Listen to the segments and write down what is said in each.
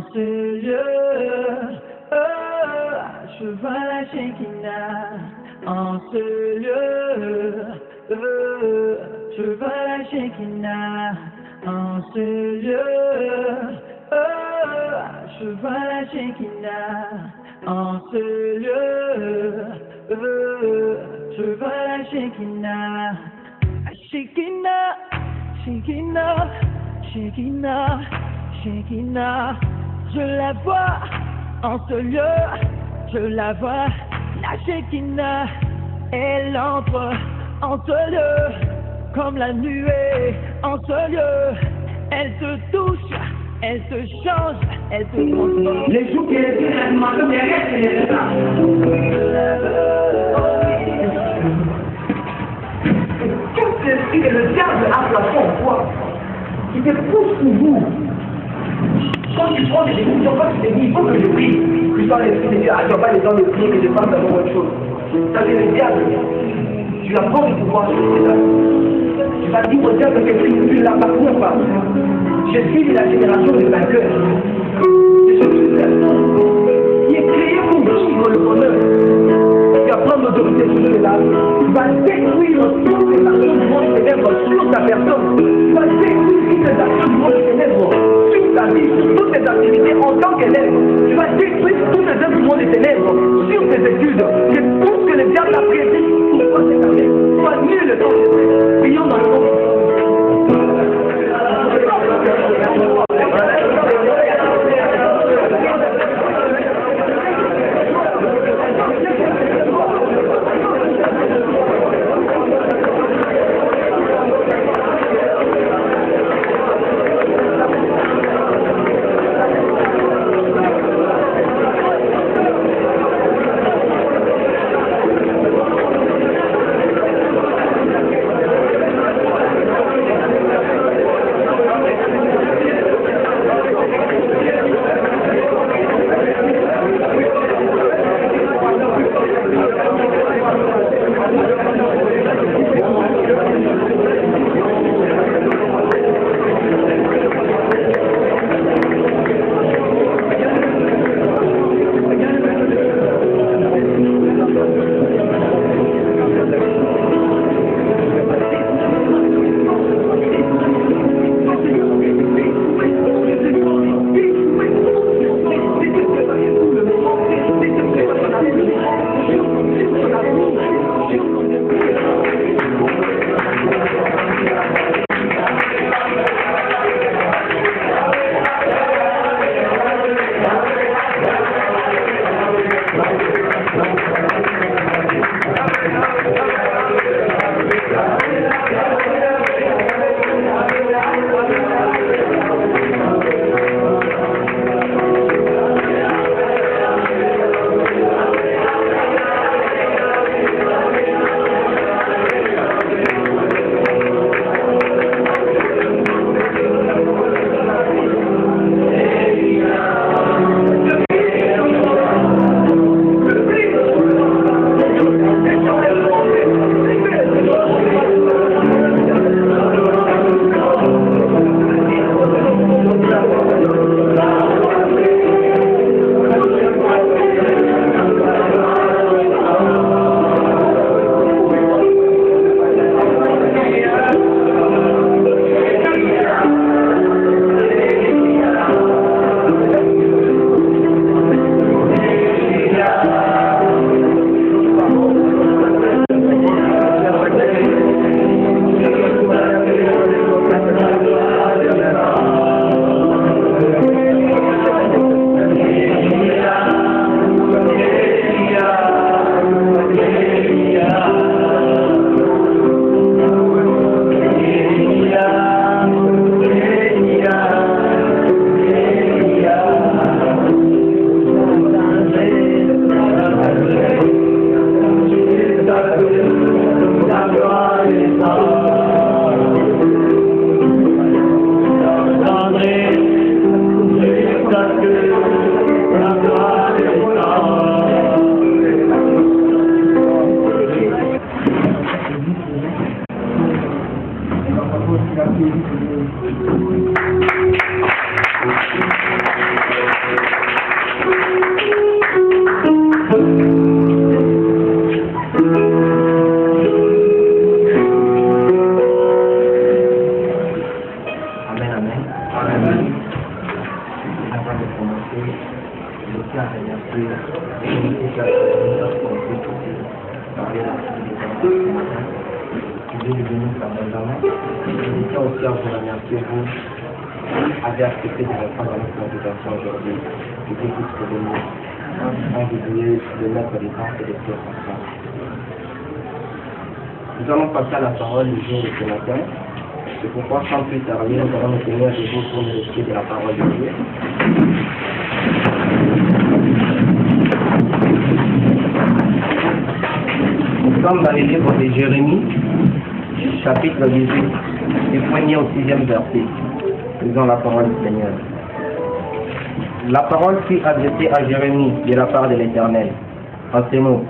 en ce lieu. Je vois la Shekinah en ce lieu. Je vois la Shekinah en ce lieu. Je vois la Shekinah en ce lieu. Je vois la Shekinah. Shekinah, Shekinah, Shekinah, Shekinah. Je la vois en ce lieu. Je la vois, la Shekinah. Elle entre en ce lieu, comme la nuée en ce lieu. Elle te touche, elle te change, elle te transforme. Les jours qui étaient l'alimentation des restes et des retards. Tout l'esprit que le diable a placé en toi, qui te pousse toujours. Quand tu prends des décisions, quand tu te dis, il faut que je prie, tu sens l'esprit de dire, ah, tu n'as pas le temps de prier, que je passe dans autre chose. Ça c'est le diable. Tu as pas le pouvoir sur tes âmes. Tu vas dire au diable que tu ne l'appartiens pas. Je suis de la génération des vainqueurs. Je suis une personne qui est créée pour vivre le bonheur. Tu vas prendre l'autorité sur les âmes. Tu vas détruire toutes les actions du monde ténèbres sur ta personne. Tu vas détruire toutes les actions du monde ténèbres sur ta vie, sur toutes tes activités en tant qu'élève. Tu vas détruire toutes les œuvres du monde des ténèbres sur tes études. C'est tout ce que le diable a prévu pour toi cette année. Sois nul le temps de Dieu. Prions dans le nom de Dieu. Thank you. Dieu vous bénisse abondamment. Je tiens aussi à vous remercier, vous avez accepté de répondre à notre invitation aujourd'hui. Je vous tous pour venir. On vous dit de mettre des temps et des pieds ensemble. Nous allons passer à la parole du jour de ce matin. C'est pourquoi, sans plus tarder, nous allons nous tenir debout pour le respect de la parole de Dieu. Nous sommes dans les livres de Jérémie, chapitre 18, du 1er au 6e verset. Lisons la parole du Seigneur. La parole fut adressée à Jérémie de la part de l'Éternel, en ces mots.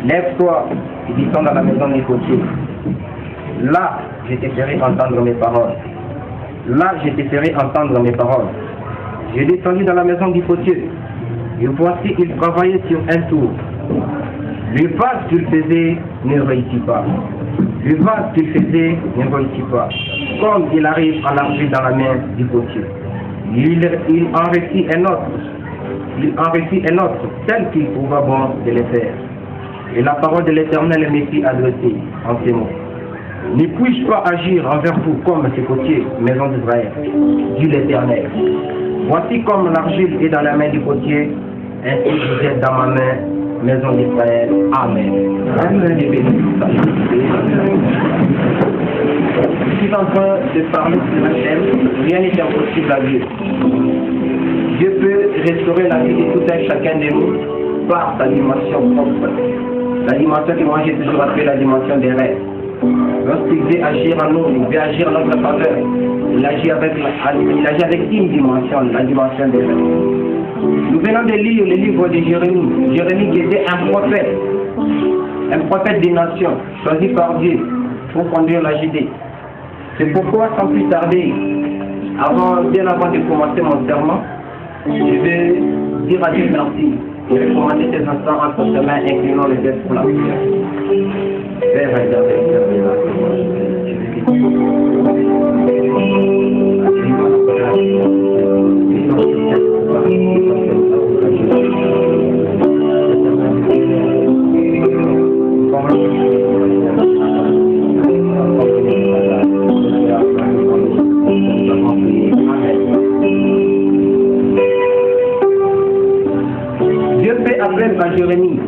Lève-toi et descends dans la maison des côtiers. Là, je te ferai entendre mes paroles. Là, je te ferai entendre mes paroles. Je descendis dans la maison du potier. Et voici, il travaillait sur un tour. Le vase qu'il faisait ne réussit pas. Le vase qu'il faisait ne réussit pas. Comme il arrive à l'argile dans la main du potier. Il en réussit un autre. Il en réussit un autre, tel qu'il trouva bon de le faire. Et la parole de l'Éternel me fit adresser en ces mots. Ne puis-je pas agir envers vous comme ces potiers, maison d'Israël, dit l'Éternel. Voici comme l'argile est dans la main du potier, ainsi vous êtes dans ma main, maison d'Israël. Amen. Amen. Je suis en train de parler sur un thème, rien n'est impossible à Dieu. Dieu peut restaurer la vie de tout un chacun de nous par sa dimension propre. La dimension que moi j'ai toujours appelée la dimension des rêves. Lorsqu'il veut agir en nous, il veut agir en notre faveur. Il agit avec une dimension, la dimension des rêves. Nous venons de lire le livre de Jérémie. Jérémie qui était un prophète des nations, choisi par Dieu pour conduire la Judée. C'est pourquoi, sans plus tarder, bien avant de commencer mon serment, je vais dire à Dieu merci. Je vais commencer ces instants entre ses mains, inclinant les têtes pour la prière. Père éternel, Dieu fait appel à Jérémie.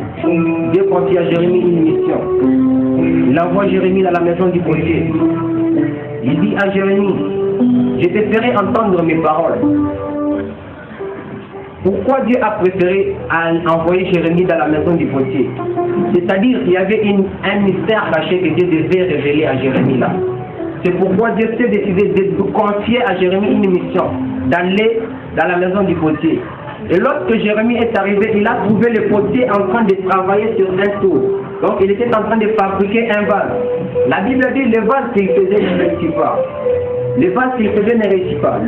Dieu confie à Jérémie une mission. Il envoie Jérémie dans la maison du potier. Il dit à Jérémie, je te ferai entendre mes paroles. Pourquoi Dieu a préféré envoyer Jérémie dans la maison du potier? C'est-à-dire qu'il y avait un mystère caché que Dieu devait révéler à Jérémie là. C'est pourquoi Dieu s'est décidé de confier à Jérémie une mission, d'aller dans la maison du potier. Et lorsque Jérémie est arrivé, il a trouvé le potier en train de travailler sur un tour. Donc il était en train de fabriquer un vase. La Bible dit le vase qu'il faisait ne réussit pas. Le vase qu'il faisait ne réussit pas.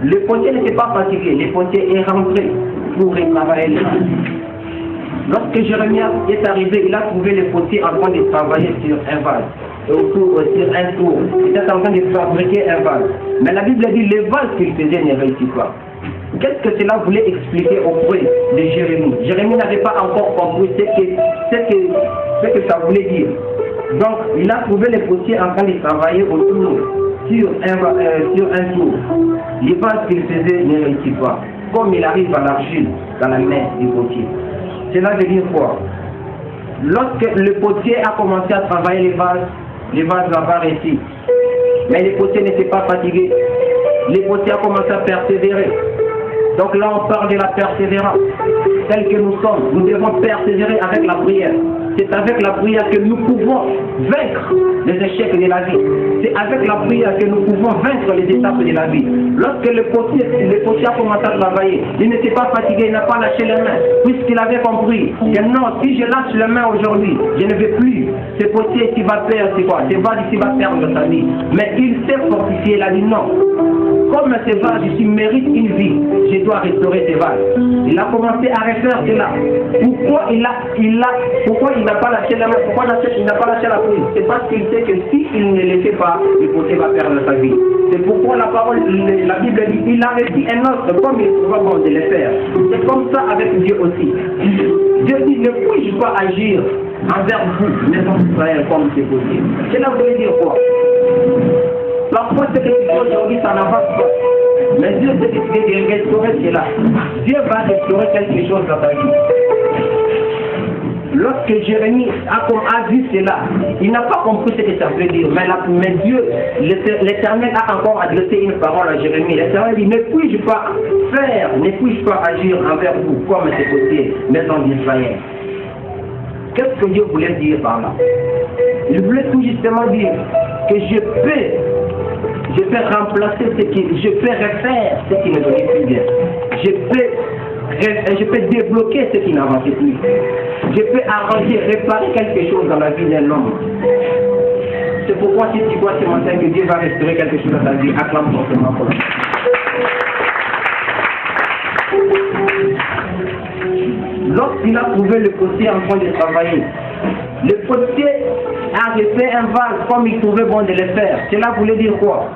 Le potier n'était pas fatigué. Le potier est rentré pour retravailler le vase. Lorsque Jérémie est arrivé, il a trouvé le potier en train de travailler sur un vase. Sur un tour. Il était en train de fabriquer un vase. Mais la Bible dit le vase qu'il faisait ne réussit pas. Qu'est-ce que cela voulait expliquer auprès de Jérémie? Jérémie n'avait pas encore compris ce que ça voulait dire. Donc, il a trouvé les potiers en train de travailler autour sur un tour. Les vases qu'il faisait ne réussit pas. Comme il arrive à l'argile dans la main du potier. Cela veut dire quoi? Lorsque le potier a commencé à travailler les vases n'ont pas réussi. Mais le potier n'était pas fatigué. Le potier a commencé à persévérer. Donc là, on parle de la persévérance. Tel que nous sommes, nous devons persévérer avec la prière. C'est avec la prière que nous pouvons vaincre les échecs de la vie. C'est avec la prière que nous pouvons vaincre les étapes de la vie. Lorsque le potier a commencé à travailler, il n'était pas fatigué, il n'a pas lâché les mains, puisqu'il avait compris que non, si je lâche les mains aujourd'hui, je ne vais plus. Ce potier qui va perdre, c'est quoi? Ce vase ici va perdre sa vie. Mais il s'est fortifié, il a dit non. Comme ces vases ici méritent une vie, je dois restaurer ces vases. Il a commencé à refaire cela. Pourquoi il n'a pas lâché la main? Pourquoi il n'a pas lâché la prise? C'est parce qu'il sait que s'il ne le fait pas, le potier va perdre sa vie. C'est pourquoi la Bible dit, il a réussi un autre comme il trouva bon de le faire. C'est comme ça avec Dieu aussi. Dieu dit, ne puis-je pas agir envers vous, maison d'Israël, comme c'est possible. Cela voulait dire quoi? Parfois, ce que tu fais aujourd'hui, ça n'avance pas. Mais Dieu s'est décidé de restaurer cela. Dieu va restaurer quelque chose dans ta vie. Lorsque Jérémie a vu cela, il n'a pas compris ce que ça veut dire. Mais Dieu, l'Éternel a encore adressé une parole à Jérémie. L'Éternel dit, ne puis-je pas faire, ne puis-je pas agir envers vous comme c'est possible, maison d'Israël? Qu'est-ce que Dieu voulait dire par là? Il voulait tout justement dire que je peux remplacer ce qui, je peux refaire ce qui ne devait plus bien. Je peux débloquer ce qui n'avançait plus. Je peux arranger, réparer quelque chose dans la vie d'un homme. C'est pourquoi si tu vois ce matin que Dieu va restaurer quelque chose dans ta vie, acclame forcément pour lui. Lorsqu'il a trouvé le potier en train de travailler, le potier a refait un vase comme il trouvait bon de le faire. Cela voulait dire quoi?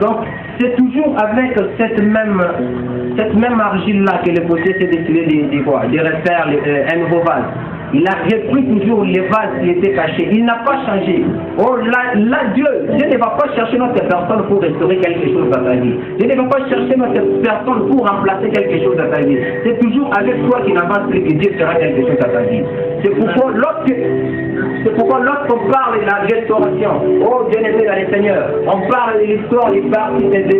Donc, c'est toujours avec cette même argile-là que le potier s'est décidé de refaire un nouveau vase. Il a repris toujours les vases qui étaient cachés. Il n'a pas changé. Oh là Dieu ne va pas chercher notre personne pour restaurer quelque chose dans ta vie. Dieu ne va pas chercher notre personne pour remplacer quelque chose dans ta vie. C'est toujours avec toi qui n'avance plus que Dieu fera quelque chose dans ta vie. C'est pourquoi lorsqu'on parle de la restauration, oh bien-aimé dans le Seigneur, on parle de l'histoire des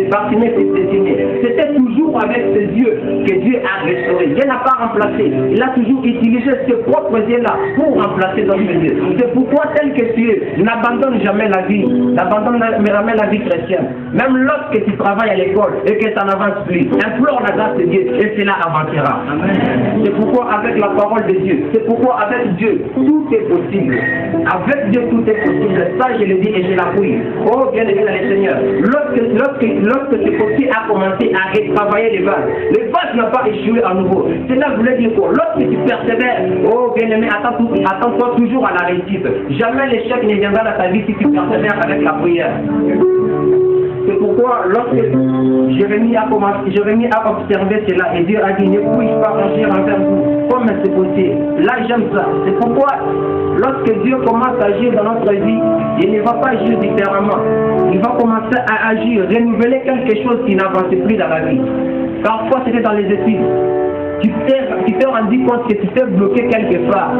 Bartimée destinées. C'était toujours avec ce Dieu que Dieu a restauré. Dieu n'a pas remplacé. Il a toujours utilisé ce propre Dieu-là pour remplacer notre Dieu. C'est pourquoi tel que tu es, n'abandonne jamais la vie. N'abandonne jamais la vie chrétienne. Même lorsque tu travailles à l'école et que ça n'avance plus, implore la grâce de Dieu et cela avancera. C'est pourquoi avec la parole de Dieu, c'est pourquoi avec Dieu, tout est possible. Avec Dieu, tout est possible. Ça, je le dis et je l'appuie. Oh, bien aimé dans le Seigneur. Lorsque ce côté a commencé à retravailler les vases n'a pas échoué à nouveau. Cela voulait dire quoi? Lorsque tu persévères, oh, bien aimé, attends-toi toujours à la réussite. Jamais l'échec ne viendra dans ta vie si tu persévères avec la prière. C'est pourquoi lorsque Jérémie a observé cela et Dieu a dit, ne puis-je pas agir envers vous comme c'est possible. Là j'aime ça. C'est pourquoi lorsque Dieu commence à agir dans notre vie, il ne va pas agir différemment. Il va commencer à agir, renouveler quelque chose qui n'avance plus dans la vie. Parfois c'était dans les études. Tu t'es rendu compte que tu t'es bloqué quelque part.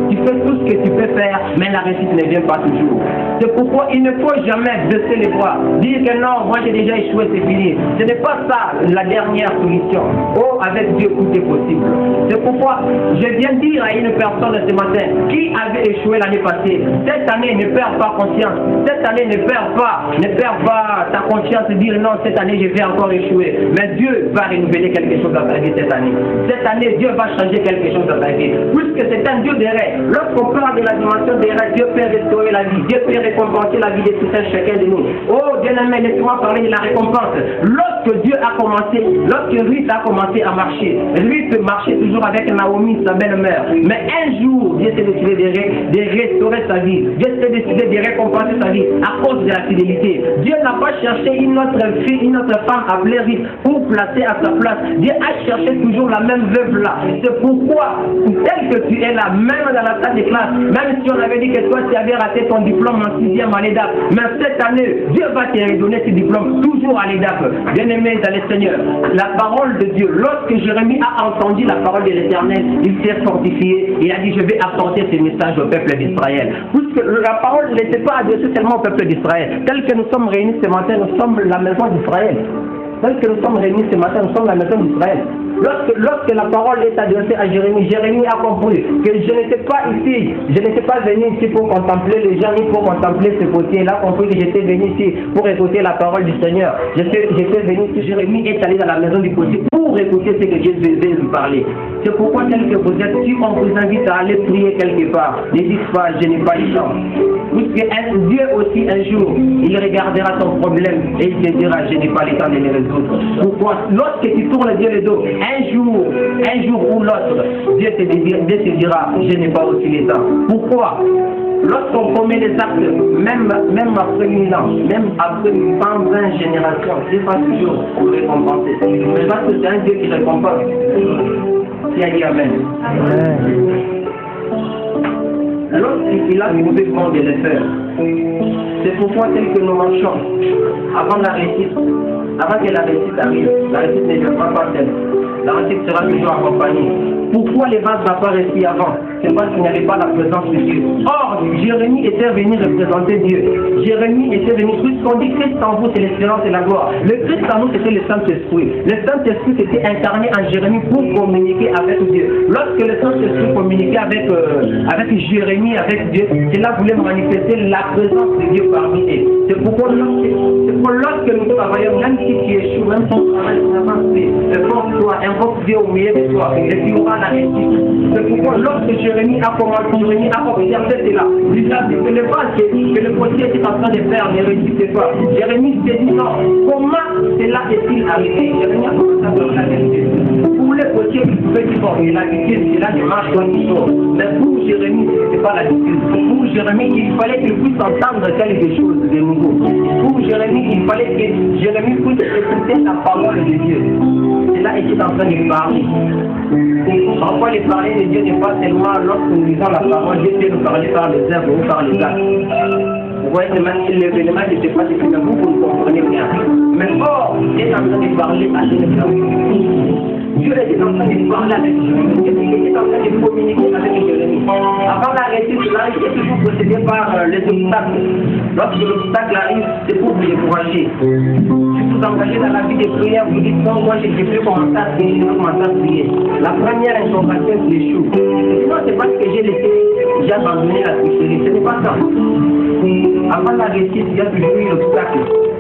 Tu fais tout ce que tu peux faire, mais la réussite ne vient pas toujours. C'est pourquoi il ne faut jamais baisser les bras. Dire que non, moi j'ai déjà échoué, c'est fini. Ce n'est pas ça la dernière solution. Oh, avec Dieu, tout est possible. C'est pourquoi je viens dire à une personne ce matin qui avait échoué l'année passée, cette année ne perds pas conscience. Cette année ne perds pas ta conscience et dire non, cette année je vais encore échouer. Mais Dieu va renouveler quelque chose dans ta vie cette année. Cette année, Dieu va changer quelque chose dans ta vie. Puisque c'est un Dieu des rêves. Lorsqu'on parle de la dimension des rêves, Dieu peut restaurer la vie. Dieu peut récompenser la vie de tout un chacun de nous. Oh, bien-aimé, laisse-moi parler de la récompense. Lorsque Dieu a commencé, lorsque Ruth a commencé à marcher, Ruth marchait toujours avec Naomi, sa belle-mère. Mais un jour, Dieu s'est décidé de restaurer sa vie. Dieu s'est décidé de récompenser sa vie à cause de la fidélité. Dieu n'a pas cherché une autre fille, une autre femme appelée Ruth pour placer à sa place. Dieu a cherché toujours la même veuve là. C'est pourquoi, tel que tu es là, même dans la salle de classe, même si on avait dit que toi tu avais raté ton diplôme en 6e année d'AP, mais cette année, Dieu va te redonner ce diplôme toujours à l'EDAP. Bien-aimé dans le Seigneur, la parole de Dieu, lorsque Jérémie a entendu la parole de l'Éternel, il s'est fortifié, il a dit je vais apporter ce message au peuple d'Israël. Puisque la parole n'était pas adressée seulement au peuple d'Israël. Tel que nous sommes réunis ce matin, nous sommes la maison d'Israël. Tel que nous sommes réunis ce matin, nous sommes la maison d'Israël. Lorsque la parole est adressée à Jérémie, Jérémie a compris que je n'étais pas ici, je n'étais pas venu ici pour contempler les gens, ni pour contempler ce potier. Il a compris que j'étais venu ici pour écouter la parole du Seigneur. J'étais venu ici, Jérémie est allé dans la maison du potier pour écouter ce que Dieu devait lui parler. C'est pourquoi tel que vous êtes, si on vous invite à aller prier quelque part, ne dites pas je n'ai pas le temps. Puisque Dieu aussi un jour, il regardera ton problème et il te dira je n'ai pas le temps de les résoudre. Pourquoi? Lorsque tu tournes Dieu le dos, un jour ou l'autre, Dieu te dira je n'ai pas aussi le temps. Pourquoi? Lorsqu'on commet des actes, même après 1000 ans, même après 120 générations, Dieu va toujours vous récompenser. Mais parce que c'est un Dieu qui récompense. Qui a dit Amen. lorsqu'il a trouvé bon de le faire. C'est pourquoi tel que nous marchons, avant la réussite, avant que la réussite arrive, la réussite ne viendra pas seule. La réussite sera toujours accompagnée. Pourquoi les vases n'a pas réussi avant? C'est parce qu'il n'y avait pas la présence de Dieu. Or, Jérémie était venu représenter Dieu. Jérémie était venu, puisqu'on dit Christ en vous, c'est l'espérance et la gloire. Le Christ en nous, c'était le Saint-Esprit. Le Saint-Esprit s'était incarné en Jérémie pour communiquer avec Dieu. Lorsque le Saint-Esprit communiquait avec Jérémie, avec Dieu, cela voulait manifester la présence de Dieu parmi eux. C'est pourquoi lorsque nous travaillons, même si tu échoues, même si tu travailles, invoque-toi, invoque Dieu au milieu de toi, et tu auras la réussite. C'est pourquoi lorsque Jérémie a observé cela, il a dit que le vase que le potier était en train de faire ne réussissait pas. Jérémie s'est dit non, comment cela est-il arrivé? Jérémie a commencé à faire la vérité. Pour le potier, il pouvait dire bon, il a l'habitude, c'est là je marche comme il faut. Mais pour Jérémie, ce n'était pas l'habitude. Pour Jérémie, il fallait qu'il puisse entendre quelque chose de nouveau. Pour Jérémie, il fallait que Jérémie puisse écouter la parole de Dieu. Cela était en train de parler. Parfois, les parler de Dieu n'est pas seulement lorsque nous lisons la parole, Dieu peut nous parler par les œuvres ou par les actes. Vous voyez, l'événement ne s'est pas fait, vous ne comprenez rien. Mais or, Dieu est en train de parler à Jérémie. Dieu était en train de parler avec Jérémie. Dieu était en train de communiquer avec Jérémie. Avant la réussite, cela est toujours procédé par les obstacles. Lorsque l'obstacle arrive, c'est pour vous décourager. Si vous engagez dans la vie de prière, vous dites non, moi je peux commencer à prier, je vais commencer à prier. La première information qui échoue. Sinon, c'est parce que j'ai abandonné la tricherie. Ce n'est pas ça. Avant la réussite, il y a toujours eu l'obstacle.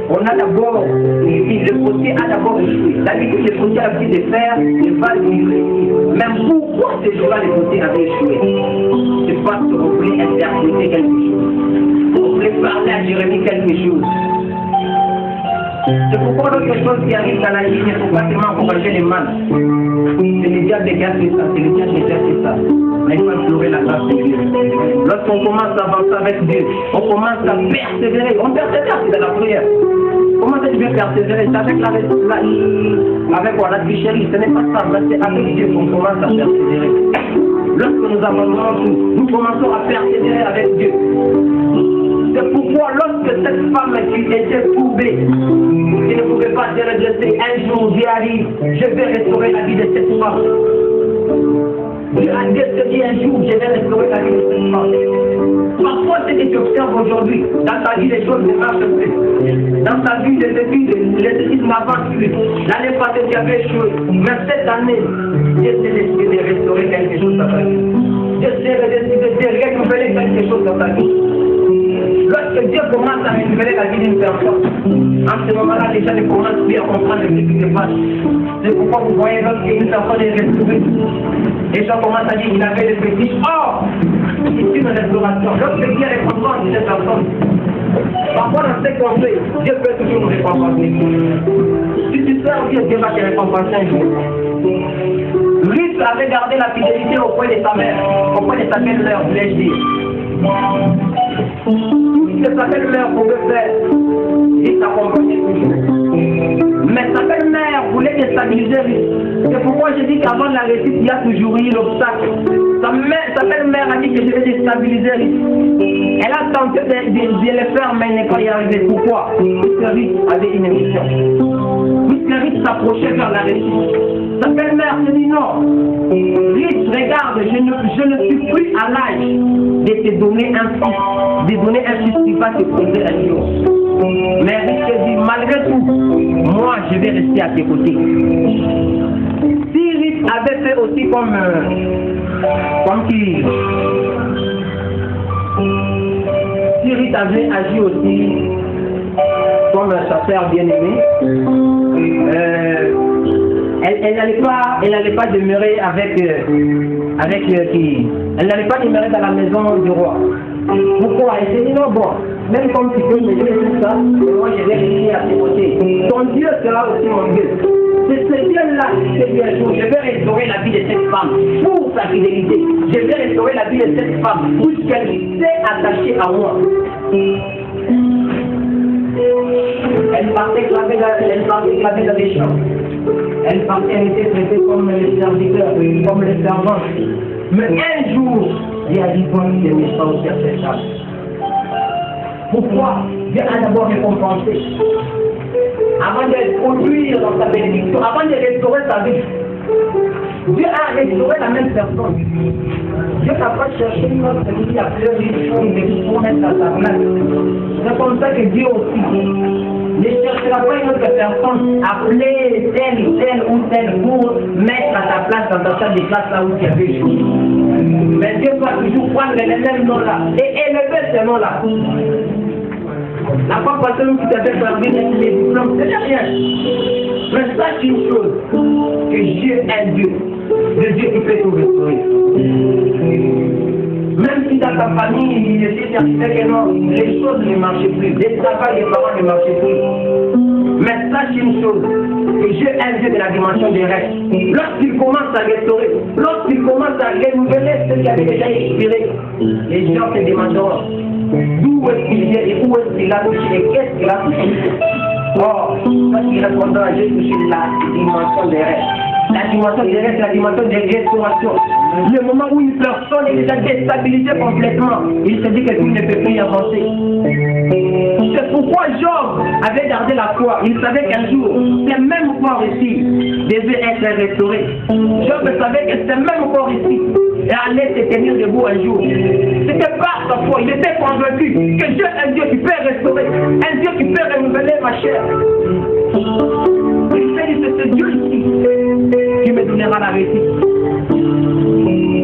On a d'abord, le potier a d'abord échoué. D'habitude, le potier a pu de faire, le vase du réussir. Même pourquoi ce jour-là, le potier avait échoué? C'est parce qu'on voulait interpréter quelque chose. On voulait parler à Jérémie quelque chose. C'est pourquoi l'autre chose qui arrive dans la vie, il ne faut pas seulement encourager les mal. C'est le diable qui a fait ça, c'est le diable qui a fait ça. Mais il faut implorer la grâce de Dieu. Lorsqu'on commence à avancer avec Dieu, on commence à persévérer. On persévère, c'est dans la prière. Comment est-ce que tu veux persévérer? C'est avec la tricherie, ce n'est pas ça, mais c'est avec Dieu qu'on commence à persévérer. Lorsque nous abandonnons tout, nous commençons à persévérer avec Dieu. C'est pourquoi lorsque cette femme qui était troublée, qui ne pouvait pas se redresser, un jour Dieu a dit, je vais restaurer la vie de cette femme. Dieu a dit un jour, je vais restaurer la vie de cette femme. Parfois, ce que tu observes aujourd'hui, dans ta vie, les choses ne marchent plus. Dans ta vie, les études n'avancent plus. L'année passée, tu avais échoué. Mais cette année, Dieu s'est décidé de restaurer quelque chose dans ta vie. Dieu s'est décidé de renouveler quelque chose dans ta vie. Lorsque Dieu commence à renouveler la vie d'une personne, en ce moment-là, les gens ne commencent plus à comprendre ce qui se passe. C'est pourquoi vous voyez lorsqu'une personne est restaurée, les gens commencent à dire qu'il avait des fétiches. Or, c'est une restauration. Lorsque Dieu récompense cette personne, parfois dans ce qu'on fait, Dieu peut toujours nous récompenser. Si tu sers Dieu, Dieu va te récompenser un jour. Ruth avait gardé la fidélité auprès de sa mère, auprès de sa belle-mère, voulais-je dire. Tout ce que sa belle-mère pouvait faire, il s'accompagnait toujours. Mais sa belle-mère voulait déstabiliser Ruth. C'est pourquoi je dis qu'avant la réussite, il y a toujours eu l'obstacle. Sa belle-mère a dit que je vais déstabiliser Ruth. Elle a tenté de le faire, mais elle n'est pas y arrivée. Pourquoi? Puisque Ruth avait une émission. Puisque Ruth s'approchait vers la réussite. Sa belle-mère se dit non. Ruth, regarde, je ne suis plus à l'âge de te donner un fils qui va te poser un jour. Mais Ruth se dit, malgré tout, moi je vais rester à tes côtés. Si Ruth avait fait aussi comme qui, si Ruth avait agi aussi comme sa sœur bien-aimée, elle n'allait pas demeurer avec qui? Elle n'allait pas demeurer dans la maison du roi. Pourquoi? Elle s'est dit non, bon, même comme tu peux me dire tout ça, moi je vais rester à tes côtés. Ton Dieu sera aussi mon Dieu. C'est ce Dieu-là qui s'est dit un jour, je vais restaurer la vie de cette femme pour sa fidélité. Je vais restaurer la vie de cette femme puisqu'elle s'est attachée à moi. Elle partait claver dans les champs. Elle était traitée comme les serviteurs, comme les servantes. Mais un jour, Dieu a dit toi, tu es méchant ou tu es acceptable. Pourquoi? Dieu a d'abord récompensé. Avant de produire dans sa bénédiction, avant de restaurer sa vie. Dieu a restauré la même personne. Dieu n'a pas cherché une autre qui a pleuré pour mettre à sa place. C'est comme ça que Dieu aussi ne cherchera pas une autre personne appelée telle ou telle pour mettre à ta place dans ta salle de classe là où tu avais échoué. Mais Dieu va toujours prendre les mêmes noms là et élever ces noms là. La fois passée où tu t'avais perdu les diplômes, c'est rien. Mais sache une chose, que Dieu est Dieu. Le Dieu qui peut tout restaurer. Même si dans ta famille, il était certifié que non, les choses ne marchaient plus, les travail des parents ne marchaient plus. Mais sache une chose, que Dieu est Dieu de la dimension des rêves. Lorsqu'il commence à restaurer, lorsqu'il commence à renouveler ce qui avait déjà expiré, les gens se demanderont d'où est-ce qu'il vient et où est-ce qu'il a touché et qu'est-ce qu'il a touché. Or, quand il répondra, j'ai touché la dimension des rêves. La dimension des rêves, c'est la dimension des restaurations. Le moment où une personne est déjà déstabilisée complètement, il se dit que tout ne peut plus y avancer. C'est pourquoi Job avait gardé la foi. Il savait qu'un jour, ces mêmes corps ici devaient être restaurés. Job savait que ces mêmes corps ici allait se tenir debout un jour. C'était par sa foi. Il était convaincu que Dieu est un Dieu qui peut restaurer, un Dieu qui peut renouveler ma chair. Il s'est dit, c'est ce Dieu ici qui me donnera la réussite.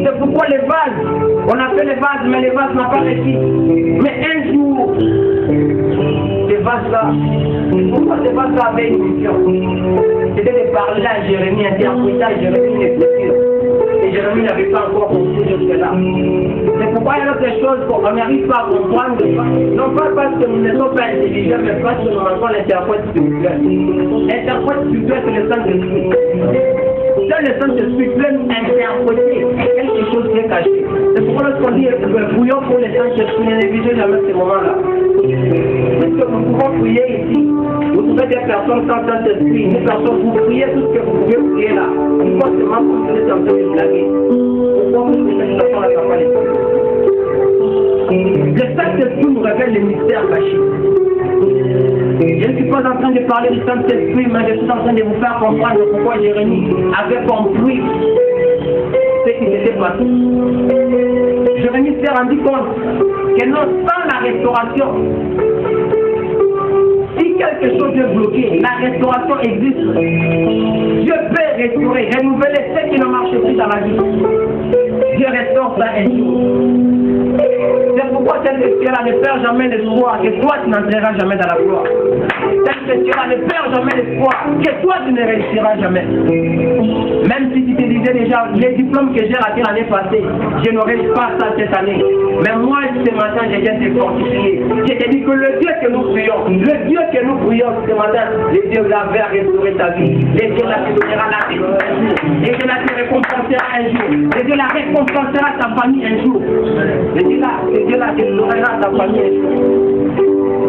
C'est pourquoi les vases, on a fait les vases, mais les vases n'ont pas réussi. Mais un jour, ces vases-là, pourquoi ces vases-là avaient une mission? C'était de parler à Jérémie, interpréter à Jérémie les blessures. Et Jérémie n'avait pas encore compris jusque-là. C'est pourquoi il y a d'autres choses qu'on n'arrive pas à comprendre. Non pas parce que nous ne sommes pas intelligents, mais parce que nous manquons l'interprète spirituel. L'interprète spirituel, c'est le Saint-Esprit. Seul le Saint-Esprit peut interpréter quelque chose qui est caché. C'est pourquoi lorsqu'on dit prions pour le Saint-Esprit, ne négligez jamais ces moments-là. Parce que nous pouvons prier ici. Vous trouvez des personnes sans Saint-Esprit, des personnes, vous priez tout ce que vous pouvez prier là. Pourquoi seulement vous êtes en train de blaguer? Pourquoi vous ne faites pas la campagne? Le Saint-Esprit nous révèle les mystères cachés. Je ne suis pas en train de parler du Saint-Esprit, mais je suis en train de vous faire comprendre pourquoi Jérémie avait compris ce qui s'était passé. Jérémie s'est rendu compte que non, sans la restauration, si quelque chose est bloqué, la restauration existe. Dieu peut restaurer, renouveler ce qui ne marche plus dans la vie. Dieu restaure ça un jour. C'est pourquoi cette question-là ne perd jamais l'espoir que toi tu n'entreras jamais dans la gloire. Cette question-là ne perd jamais l'espoir que toi tu ne réussiras jamais. Même si tu te disais déjà, les diplômes que j'ai ratés l'année passée, je n'aurai pas ça cette année. Mais moi, ce matin, je viens te fortifier. Je te dis que le Dieu que nous prions, le Dieu que nous prions ce matin, le Dieu là va restaurer ta vie. Le Dieu là te donnera la vie un jour. Le Dieu là te récompensera un jour. Le Dieu là récompensera ta famille un jour. Le Dieu là te donnera ta famille un jour.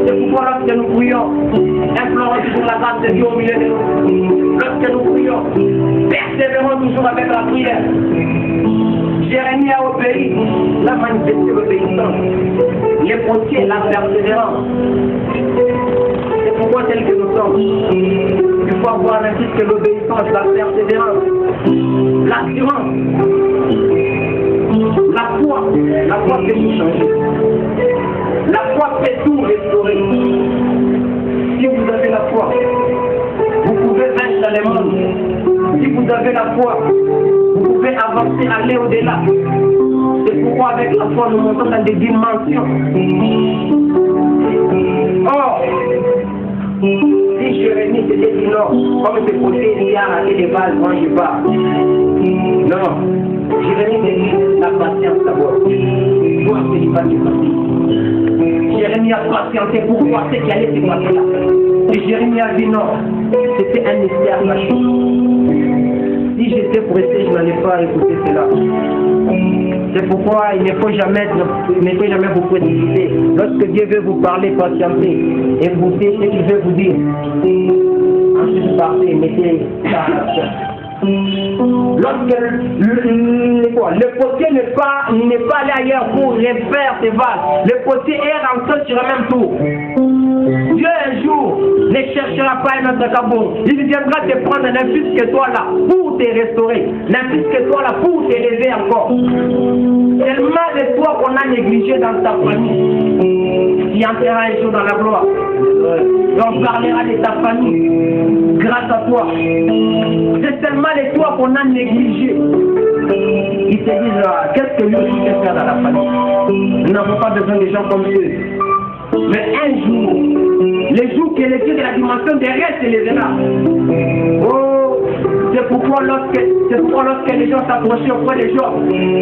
C'est pourquoi lorsque nous prions, implorons toujours la grâce de Dieu au milieu de nous. Lorsque nous prions, persévérons toujours avec la prière. Jérémie a obéi, la manifesté l'obéissance. Les potiers, la persévérance. C'est pourquoi tel que nous sommes, il faut avoir ainsi que l'obéissance, la persévérance, l'assurance, la foi peut tout changer. La foi peut tout restaurer. Si vous avez la foi, vous pouvez vaincre dans le monde. Si vous avez la foi, vous pouvez avancer, aller au-delà. C'est pourquoi avec la foi, nous montons dans des dimensions. Or, si Jérémie s'était dit non, comme ce côté, il y a raté les balles quand je pars. Non, Jérémie s'est dit la patience d'abord. Voir ce qui va se passer. Jérémie a patienté pour voir ce qui allait se passer là. Et Jérémie a dit non, c'était un mystère caché. Si j'étais pressé, je n'allais pas écouter cela. C'est pourquoi il ne faut jamais vous précipiter. Lorsque Dieu veut vous parler, patientez. Écoutez ce qu'il veut vous dire. Ensuite, partez, mettez ça à l'action. Lorsque le potier n'est pas allé ailleurs pour refaire ses vases, le potier est rentré sur le même tour. Dieu un jour ne cherchera pas un autre cabot. Il viendra te prendre n'importe que toi là pour te restaurer, n'importe que toi là pour te lever encore. Tellement de toi qu'on a négligé dans ta famille, qui entrera un jour dans la gloire. Et on parlera de ta famille grâce à toi. C'est tellement de toi qu'on a négligé. Ils se disent, qu'est-ce que lui peut faire dans la famille? Nous n'avons pas besoin de gens comme eux. Mais un jour, le jour que le Dieu de la dimension des restes se lèvera. Oh, c'est pourquoi lorsque les gens s'approchaient auprès des gens,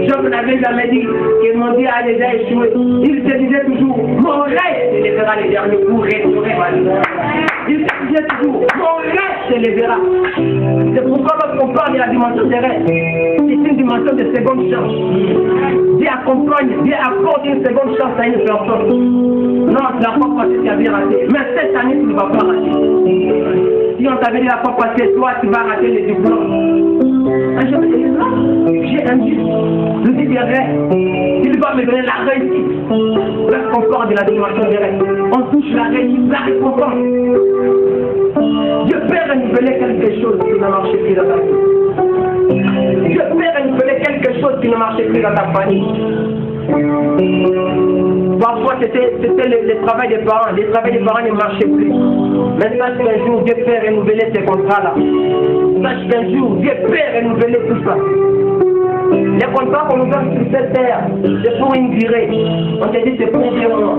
Job n'avait jamais dit que mon Dieu a déjà échoué. Il se disait toujours, mon reste se lèvera le dernier pour restaurer ma vie. Il se disait toujours, mon reste se lèvera. C'est pourquoi lorsqu'on parle de la dimension des restes, c'est une dimension de seconde chance. Dieu accompagne, Dieu apporte une seconde chance à une personne. Non, tu n'as pas passé ta vie ratée. Mais cette année, tu ne vas pas rater. Si on t'avait dit la fois passée, toi, tu vas rater les diplômes. Un jour, j'ai un Dieu. Je dis bien vrai. Il va me donner la réussite. Lorsqu'on parle de la dimension des rêves, on touche la réussite, la récompense. Dieu peut renouveler quelque chose qui ne marche plus dans ta vie. Dieu peut renouveler quelque chose qui ne marche plus dans ta famille. Parfois c'était le travail des parents. Le travail des parents ne marchait plus. Mais sache qu'un jour Dieu peut renouveler ces contrats-là. Sache qu'un jour Dieu peut renouveler tout ça. Les contrats qu'on nous donne sur cette terre, c'est pour une durée. On te dit c'est pour 2 mois.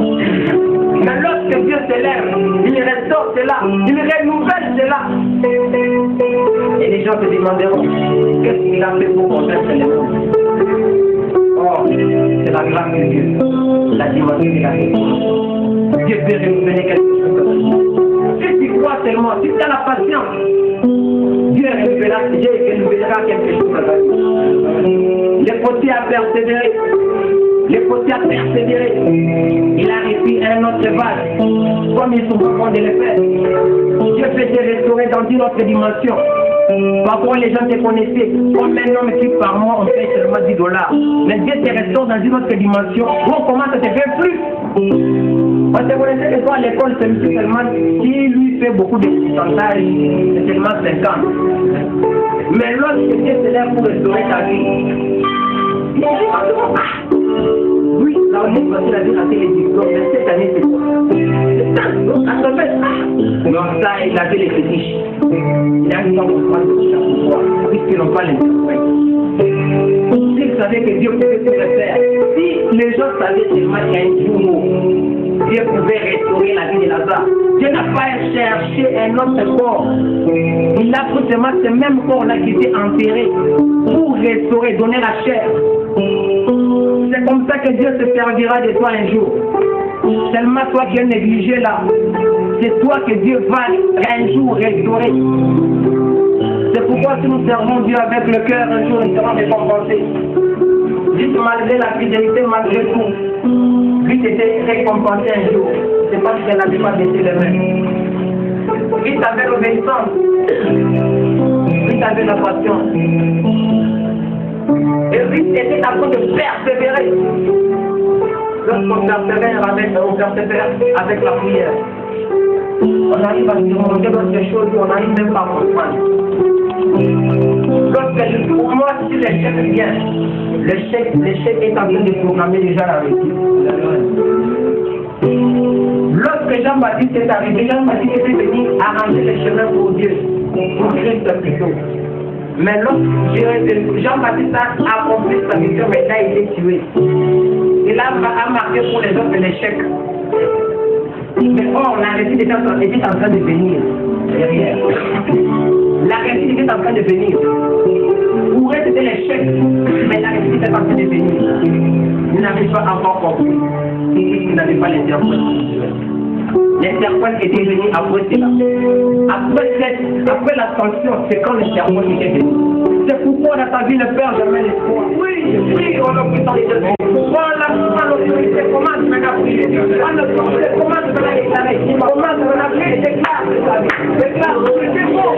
Mais lorsque Dieu se lève, il restaure cela, il renouvelle cela. Et les gens se demanderont, qu'est-ce qu'il a fait pour convaincre les gens? Oh, c'est la grâce de Dieu, la dimension de la vie. Dieu peut renouveler quelque chose. Si tu crois seulement, si tu as la patience, Dieu renouvelera quelque chose dans ta vie. Le potier a persévéré. Le potier a persévéré. Il a réussi un autre vase, comme ils sont capables de le faire. Dieu peut te restaurer dans une autre dimension. Parfois les gens te connaissaient comme un homme qui par mois on paye seulement $10. Mais Dieu te restaure dans une autre dimension où on commence à te faire plus. On te connaissait que toi à l'école c'est seulement qui lui fait beaucoup de pourcentage, c'est seulement 50. Mais lorsque Dieu se lève pour restaurer ta vie, il dit oui, là on est facile à dire rater les diplômes, mais cette année c'est quoi? Donc ça, il avait les fétiches. Il a mis dans le point de pourquoi, puisqu'ils n'ont pas l'interprète. S'ils savaient que Dieu pouvait tout le faire, si les gens savaient seulement qu'il y a un jour, Dieu pouvait restaurer la vie de Lazare. Dieu n'a pas cherché un autre corps. Il a pris seulement ce même corps-là qui était enterré pour restaurer, donner la chair. C'est comme ça que Dieu se servira de toi un jour. Seulement toi qui es négligé là, c'est toi que Dieu va un jour restaurer. C'est pourquoi si nous servons Dieu avec le cœur, un jour nous serons récompensés. Dites malgré la fidélité, malgré tout, lui était récompensé un jour. C'est parce qu'elle n'avait pas baissé les mains. Lui avait l'obéissance, lui avait la patience. Et lui était en train de persévérer. Lorsqu'on persévère avec la prière, on arrive à surmonter d'autres choses, on n'arrive même pas à comprendre. Lorsque pour moi, si l'échec vient, l'échec est en train de programmer déjà la réussite. Lorsque Jean-Baptiste est arrivé, Jean-Baptiste était venu arranger les chemins pour Dieu, pour Christ plutôt. Mais lorsque Jean-Baptiste a accompli sa mission, mais il a été tué. Il a marqué pour les autres l'échec. Mais or, la réussite était en train de venir derrière. La réussite était en train de venir. Pour eux, c'était l'échec, mais la réussite était en train de venir. Il n'avait pas encore compris. Il n'avait pas l'interprète. L'interprète était venu après cela. Après l'ascension, c'est quand l'interprète était venu. C'est pourquoi dans ta vie ne perds jamais l'espoir. Oui, on a pris dans les deux. Voilà, l'autorité commence maintenant à prier. Quand l'autorité commence maintenant à déclarer. Commence maintenant à prier, déclare. Déclare, c'est bon.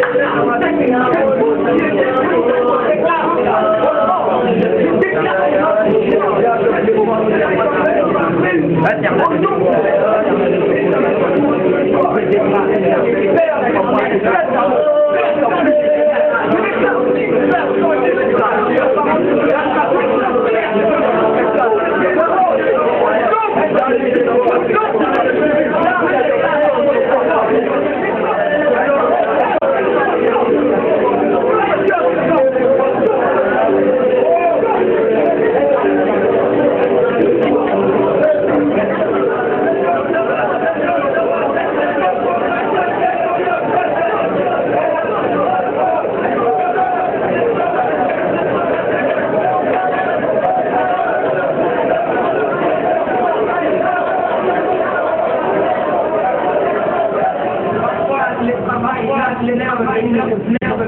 les nerfs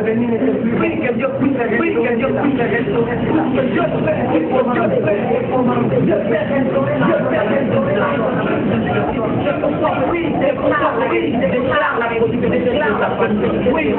venus ne sont plus. Oui, que Dieu puisse restaurer que Dieu oui,